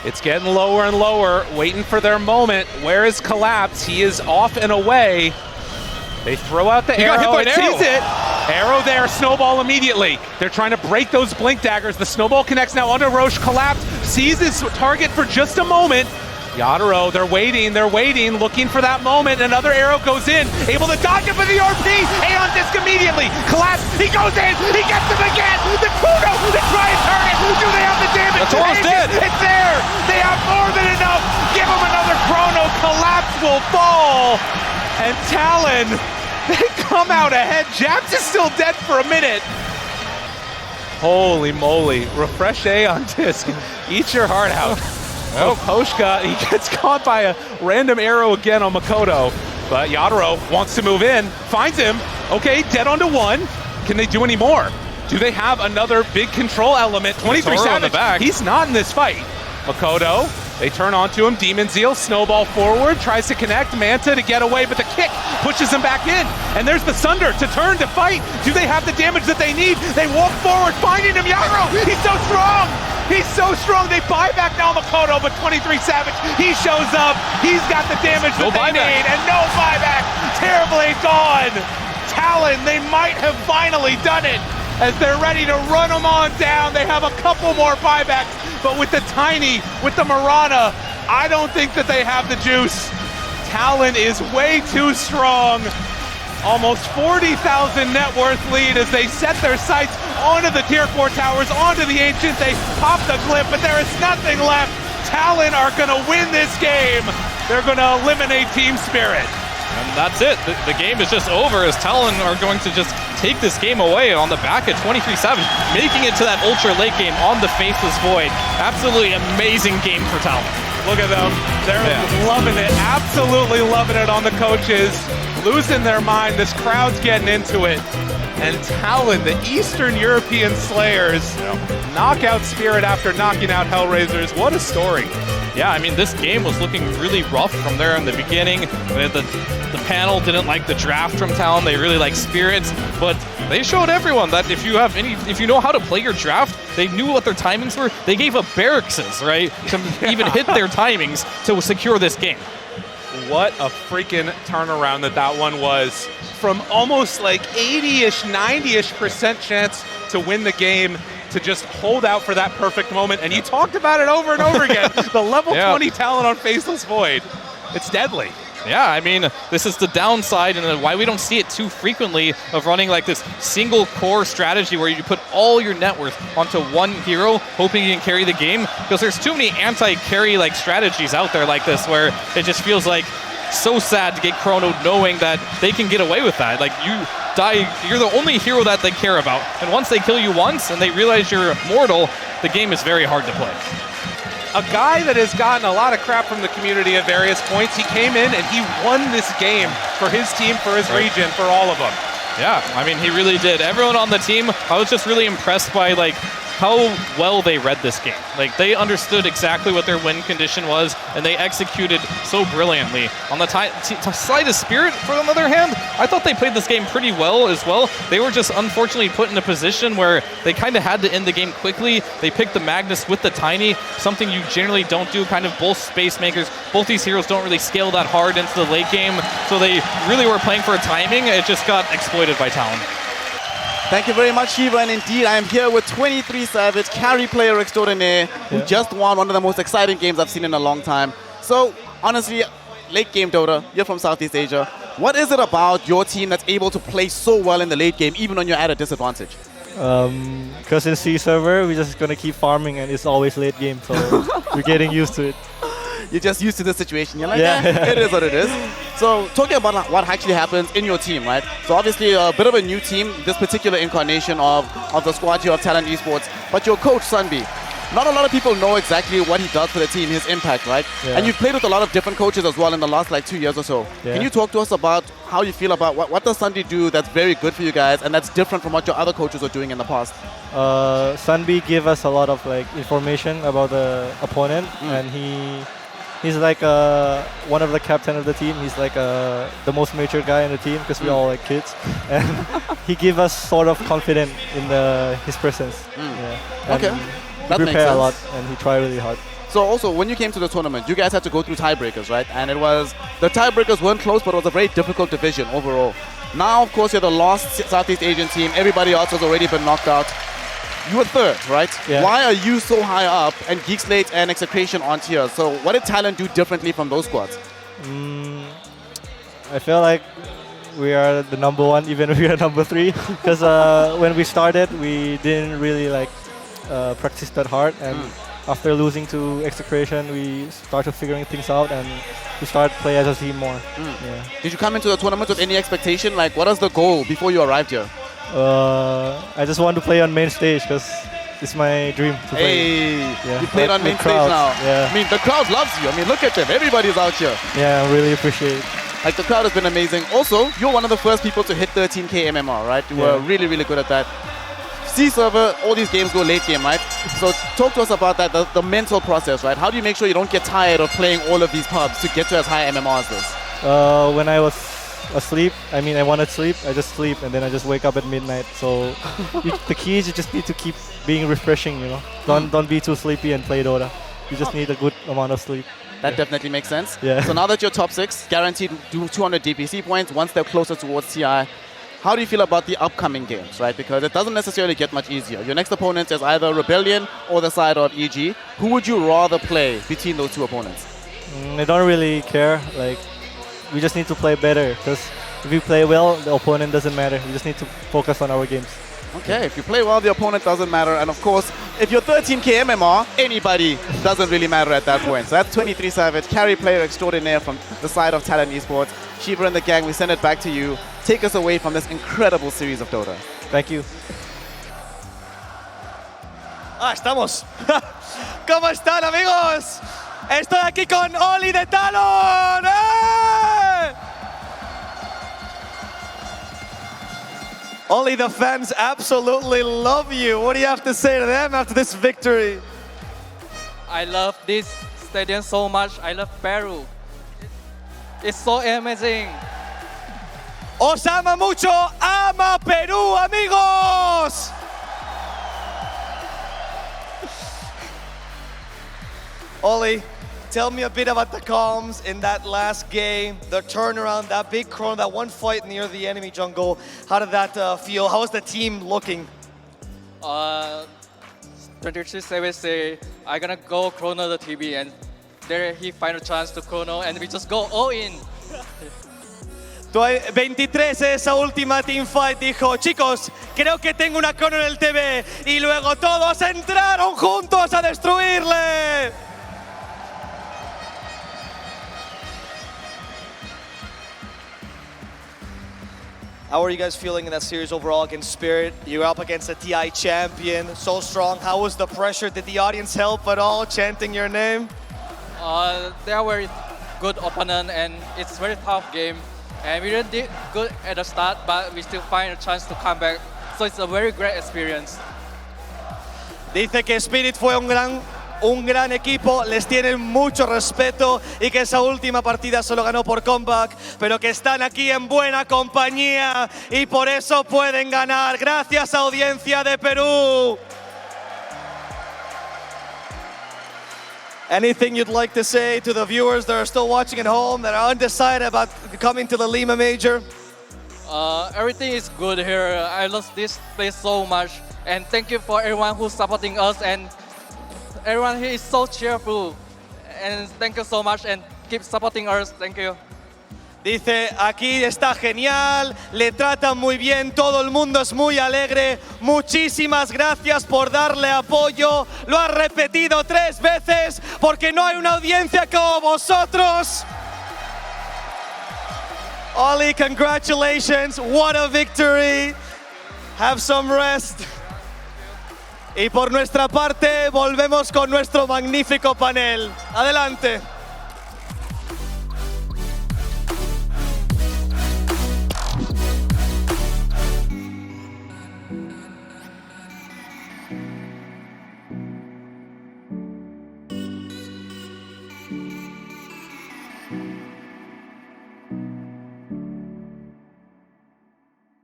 It's getting lower and lower, waiting for their moment. Where is Collapse? He is off and away. They throw out the arrow. Got hit by an arrow. Sees it. Arrow there, snowball immediately. They're trying to break those blink daggers. The snowball connects now onto Roche. Collapse sees his target for just a moment. Yadaro, they're waiting, looking for that moment. Another arrow goes in, able to dodge it with the RP. On disc immediately. Collapse, he goes in, he gets him again. The Kuno, they try and turn it. Do they have the damage? The Toro's dead. It's there. They have more than enough. Give him another chrono. Collapse will fall. And Talon, they come out ahead. Japs is still dead for a minute. Holy moly. Refresh A on disc. Eat your heart out. Oh, Poshka, he gets caught by a random arrow again on Makoto. But Yadaro wants to move in, finds him. Okay, dead onto one. Can they do any more? Do they have another big control element? 23SAVAGE, he's not in this fight. Makoto, they turn onto him. Demon Zeal, snowball forward, tries to connect. Manta to get away, but the kick pushes him back in. And there's the Sunder to turn to fight. Do they have the damage that they need? They walk forward, finding him. Yadaro, he's so strong. He's so strong. They buy back now Makoto, but 23SAVAGE, he shows up. He's got the damage that they need, and no buyback. Terribly gone. Talon, they might have finally done it as they're ready to run them on down. They have a couple more buybacks, but with the Tiny, with the Mirana, I don't think that they have the juice. Talon is way too strong. Almost 40,000 net worth lead as they set their sights onto the tier 4 towers, onto the Ancient. They pop the clip, but there is nothing left. Talon are going to win this game. They're going to eliminate Team Spirit. And that's it. The game is just over as Talon are going to just take this game away on the back of 23SAVAGE, making it to that ultra late game on the Faceless Void. Absolutely amazing game for Talon. Look at them. They're loving it. Absolutely loving it on the coaches. Losing their mind. This crowd's getting into it. And Talon, the Eastern European Slayers, knock out Spirit after knocking out Hellraisers. What a story. Yeah, I mean, this game was looking really rough from there in the beginning. The panel didn't like the draft from Talon. They really like Spirits, but they showed everyone that if you know how to play your draft, they knew what their timings were. They gave up barrackses, right, to even hit their timings to secure this game. What a freaking turnaround that one was. From almost like 80-ish, 90-ish% chance to win the game to just hold out for that perfect moment. And you talked about it over and over again. The level 20 Talent on Faceless Void. It's deadly. Yeah, I mean, this is the downside and why we don't see it too frequently of running like this single core strategy where you put all your net worth onto one hero, hoping you can carry the game. Because there's too many anti-carry like strategies out there like this where it just feels like so sad to get Chrono knowing that they can get away with that. Like, you die, you're the only hero that they care about. And once they kill you once and they realize you're mortal, the game is very hard to play. A guy that has gotten a lot of crap from the community at various points, he came in and he won this game for his team, for his region, for all of them. Yeah, I mean, he really did. Everyone on the team, I was just really impressed by, like, how well they read this game. Like, they understood exactly what their win condition was, and they executed so brilliantly. On the side of Spirit, for the other hand, I thought they played this game pretty well as well. They were just unfortunately put in a position where they kind of had to end the game quickly. They picked the Magnus with the Tiny, something you generally don't do. Kind of both space makers, both these heroes don't really scale that hard into the late game, so they really were playing for a timing. It just got exploited by Talon. Thank you very much, Shiva, and indeed, I am here with 23SAVAGE, carry player extraordinaire, who just won one of the most exciting games I've seen in a long time. So, honestly, late game Dota, you're from Southeast Asia. What is it about your team that's able to play so well in the late game, even when you're at a disadvantage? Because in C server, we're just going to keep farming, and it's always late game, so we're getting used to it. You're just used to the situation. You're like, it is what it is. So talking about what actually happens in your team, right? So obviously a bit of a new team, this particular incarnation of the squad here of Talent Esports. But your coach, Sunbi, not a lot of people know exactly what he does for the team, his impact, right? Yeah. And you've played with a lot of different coaches as well in the last like 2 years or so. Yeah. Can you talk to us about how you feel about what does Sunbi do that's very good for you guys and that's different from what your other coaches are doing in the past? Sunbi gave us a lot of like information about the opponent, and he's like one of the captain of the team. He's like the most mature guy in the team because we're all like kids. And he gave us sort of confidence in his presence. Yeah. Okay. He prepare a lot and he try really hard. So also, when you came to the tournament, you guys had to go through tiebreakers, right? And the tiebreakers weren't close, but it was a very difficult division overall. Now, of course, you're the last Southeast Asian team. Everybody else has already been knocked out. You were third, right? Yeah. Why are you so high up and Geekslate and Execration aren't here? So what did Talent do differently from those squads? I feel like we are the #1, even if we are #3. Because when we started, we didn't really practice that hard. And after losing to Execration, we started figuring things out and we started play as a team more. Yeah. Did you come into the tournament with any expectation? Like, what was the goal before you arrived here? I just want to play on main stage because it's my dream to play. Hey, yeah. you played on main stage crowds, now. Yeah. I mean, the crowd loves you. I mean, look at them. Everybody's out here. Yeah, I really appreciate it. Like, the crowd has been amazing. Also, you're one of the first people to hit 13K MMR, right? You were really, really good at that. C server, all these games go late game, right? So talk to us about that, the mental process, right? How do you make sure you don't get tired of playing all of these pubs to get to as high MMR as this? When I was asleep, I wanted sleep, I just sleep and then I just wake up at midnight. So the key is you just need to keep being refreshing, you know. Don't be too sleepy and play Dota. You just need a good amount of sleep. That definitely makes sense. Yeah. So now that you're top 6, guaranteed do 200 DPC points, one step closer towards TI. How do you feel about the upcoming games, right? Because it doesn't necessarily get much easier. Your next opponent is either Rebellion or the side of EG. Who would you rather play between those two opponents? I don't really care. Like, we just need to play better because if we play well, the opponent doesn't matter. We just need to focus on our games. Okay, if you play well, the opponent doesn't matter. And of course, if you're 13K MMR, anybody doesn't really matter at that point. So that's 23SAVAGE, carry player extraordinaire from the side of Talent Esports. Shiva and the gang, we send it back to you. Take us away from this incredible series of Dota. Thank you. Estamos. ¿Cómo están, amigos? Estoy aquí con Oli de Talon. ¡Eh! Oli, the fans absolutely love you. What do you have to say to them after this victory? I love this stadium so much. I love Peru. It's so amazing. Os ama mucho, ama Perú, amigos. Oli, tell me a bit about the comms in that last game, the turnaround, that big chrono, that one fight near the enemy jungle. How did that feel? How was the team looking? 23SAVAGE say, I'm gonna go chrono the TV, and there he find a chance to chrono, and we just go all in. 23 esa última teamfight dijo, chicos, creo que tengo una chrono en el TV, y luego todos entraron juntos a destruirle. How are you guys feeling in that series overall against Spirit? You're up against a TI champion, so strong. How was the pressure? Did the audience help at all, chanting your name? They are very good opponent, and it's a very tough game. And we didn't did good at the start, but we still find a chance to come back. So it's a very great experience. Dice que Spirit fue un gran equipo, les tienen mucho respeto y que esa última partida solo ganó por comeback, pero que están aquí en buena compañía y por eso pueden ganar. Gracias, audiencia de Perú. Anything you'd like to say to the viewers that are still watching at home, that are undecided about coming to the Lima Major? Everything is good here. I love this place so much. And thank you for everyone who's supporting us. And everyone here is so cheerful. And thank you so much. And keep supporting us. Thank you. Dice, aquí está genial, le tratan muy bien, todo el mundo es muy alegre. Muchísimas gracias por darle apoyo. Lo ha repetido 3 veces porque no hay una audiencia como vosotros. Oli, congratulations. What a victory. Have some rest. Y por nuestra parte, volvemos con nuestro magnífico panel. Adelante.